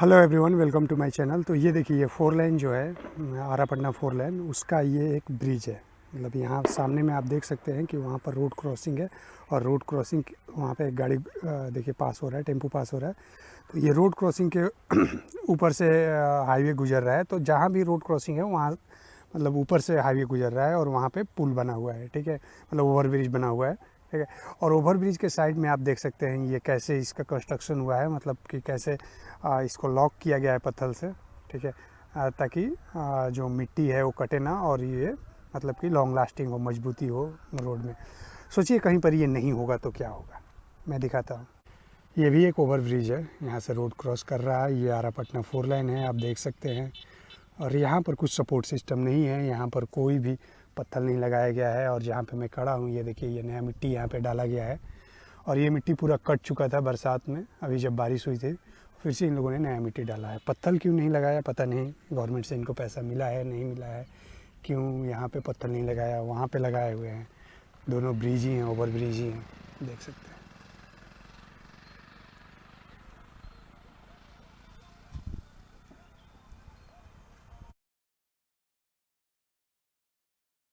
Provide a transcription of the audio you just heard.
Hello everyone, welcome to my channel. तो ये देखिए, ये 4 लाइन जो है आरापटना 4 लाइन, उसका ये एक ब्रिज है। मतलब यहाँ सामने में आप देख सकते हैं कि वहाँ पर रोड क्रॉसिंग है और रोड क्रॉसिंग वहाँ पे एक गाड़ी देखिए पास हो रहा है, टेम्पो पास हो रहा है। तो ये रोड क्रॉसिंग के ऊपर से हाईवे गुजर रहा है। तो जहाँ भी रोड क्रॉसिंग है वहाँ मतलब ऊपर से हाईवे गुजर रहा है और वहाँ पे पुल बना हुआ है, ठीक है, मतलब ओवर ब्रिज बना हुआ है, ठीक है। और ओवर ब्रिज के साइड में आप देख सकते हैं ये कैसे इसका कंस्ट्रक्शन हुआ है, मतलब कि कैसे इसको लॉक किया गया है पत्थर से, ठीक है, ताकि जो मिट्टी है वो कटे ना और ये मतलब कि लॉन्ग लास्टिंग हो, मजबूती हो रोड में। सोचिए कहीं पर ये नहीं होगा तो क्या होगा, मैं दिखाता हूँ। ये भी एक ओवर ब्रिज है, यहाँ से रोड क्रॉस कर रहा है। ये आरापटना 4 लाइन है, आप देख सकते हैं। और यहाँ पर कुछ सपोर्ट सिस्टम नहीं है, यहाँ पर कोई भी पत्थर नहीं लगाया गया है। और जहाँ पे मैं खड़ा हूँ ये देखिए, ये नया मिट्टी यहाँ पे डाला गया है। और ये मिट्टी पूरा कट चुका था बरसात में, अभी जब बारिश हुई थी फिर से इन लोगों ने नया मिट्टी डाला है। पत्थर क्यों नहीं लगाया पता नहीं, गवर्नमेंट से इनको पैसा मिला है नहीं मिला है, क्यों यहाँ पे पत्थर नहीं लगाया, वहाँ पे लगाए हुए हैं। दोनों ब्रिज ही हैं, ओवर ब्रिज ही हैं, देख सकते हैं।